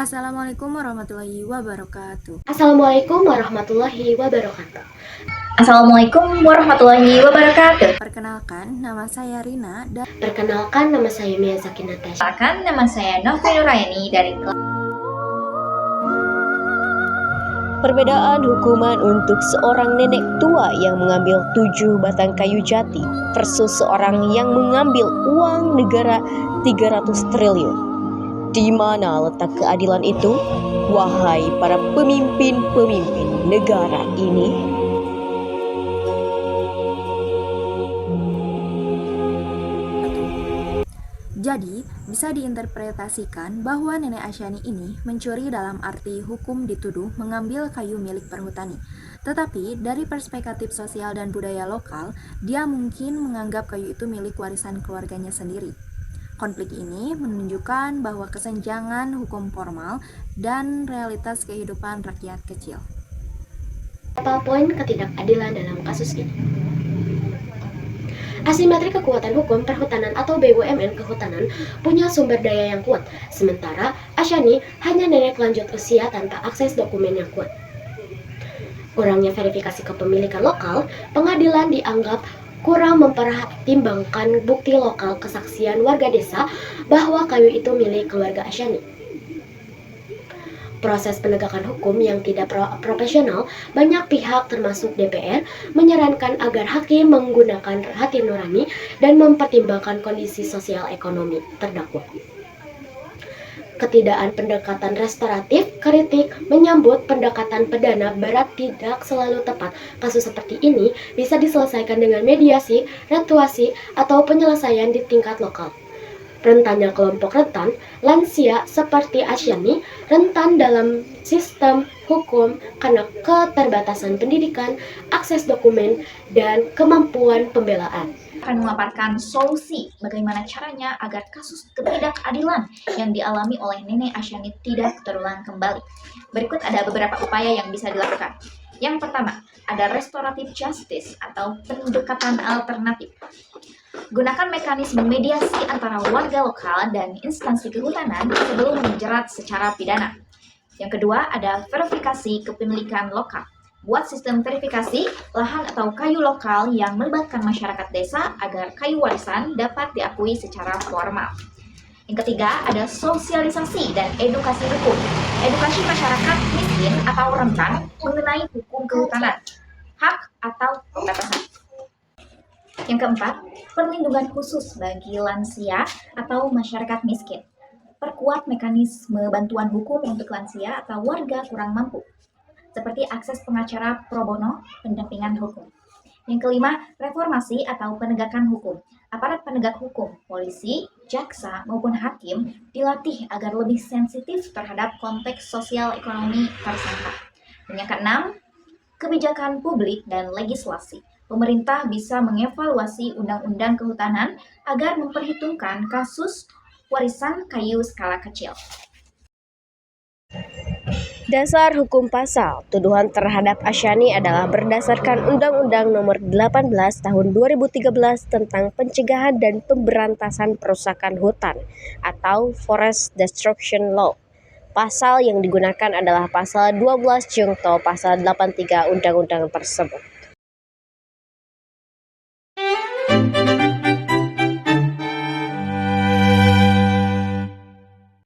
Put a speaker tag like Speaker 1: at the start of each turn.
Speaker 1: Assalamualaikum warahmatullahi wabarakatuh.
Speaker 2: Assalamualaikum warahmatullahi wabarakatuh.
Speaker 3: Assalamualaikum warahmatullahi wabarakatuh.
Speaker 1: Perkenalkan, nama saya Rina dan
Speaker 2: Perkenalkan, nama saya Miyazaki Natasha.
Speaker 3: Perkenalkan, nama saya Novi Nuraini dari
Speaker 4: Perbedaan hukuman untuk seorang nenek tua yang mengambil 7 batang kayu jati versus seorang yang mengambil uang negara 300 triliun. Di mana letak keadilan itu? Wahai para pemimpin-pemimpin negara ini.
Speaker 1: jadi bisa diinterpretasikan bahwa Nenek Asyani ini mencuri dalam arti hukum dituduh mengambil kayu milik perhutani. Tetapi dari perspektif sosial dan budaya lokal, dia mungkin menganggap kayu itu milik warisan keluarganya sendiri. Konflik ini menunjukkan bahwa kesenjangan hukum formal dan realitas kehidupan rakyat kecil.
Speaker 2: Apa poin ketidakadilan dalam kasus ini? Asimetri kekuatan hukum perhutanan atau BUMN kehutanan punya sumber daya yang kuat, sementara Asyani hanya nenek lanjut usia tanpa akses dokumen yang kuat. Kurangnya verifikasi kepemilikan lokal, pengadilan dianggap kurang mempertimbangkan bukti lokal kesaksian warga desa bahwa kayu itu milik keluarga Asyani. Proses penegakan hukum yang tidak profesional, banyak pihak termasuk DPR menyarankan agar hakim menggunakan hati nurani dan mempertimbangkan kondisi sosial ekonomi terdakwa. Ketidakan pendekatan restoratif, kritik menyambut pendekatan pidana berat tidak selalu tepat. Kasus seperti ini bisa diselesaikan dengan mediasi, retuasi, atau penyelesaian di tingkat lokal. Rentannya kelompok rentan, lansia seperti Asyani, rentan dalam sistem hukum karena keterbatasan pendidikan, akses dokumen, dan kemampuan pembelaan.
Speaker 3: akan memaparkan solusi bagaimana caranya agar kasus ketidakadilan yang dialami oleh Nenek Asyani tidak terulang kembali. Berikut ada beberapa upaya yang bisa dilakukan. Yang pertama, ada restoratif justice atau pendekatan alternatif. Gunakan mekanisme mediasi antara warga lokal dan instansi kehutanan sebelum menjerat secara pidana. Yang kedua, ada verifikasi kepemilikan lokal. Buat sistem verifikasi lahan atau kayu lokal yang melibatkan masyarakat desa agar kayu warisan dapat diakui secara formal. Yang ketiga, ada sosialisasi dan edukasi hukum. Edukasi masyarakat miskin atau rentan mengenai hukum kehutanan, hak atau pembatasan. Yang keempat, perlindungan khusus bagi lansia atau masyarakat miskin. Perkuat mekanisme bantuan hukum untuk lansia atau warga kurang mampu, seperti akses pengacara pro bono, pendampingan hukum. Yang kelima, reformasi atau penegakan hukum. Aparat penegak hukum, polisi, jaksa, maupun hakim dilatih agar lebih sensitif terhadap konteks sosial ekonomi tersangka. Dan yang keenam, kebijakan publik dan legislasi. Pemerintah bisa mengevaluasi undang-undang kehutanan agar memperhitungkan kasus warisan kayu skala kecil.
Speaker 4: Dasar hukum pasal tuduhan terhadap Asyani adalah berdasarkan Undang-Undang Nomor 18 Tahun 2013 tentang Pencegahan dan Pemberantasan Perusakan Hutan atau Forest Destruction Law. Pasal yang digunakan adalah pasal 12 Junto pasal 83 undang-undang tersebut.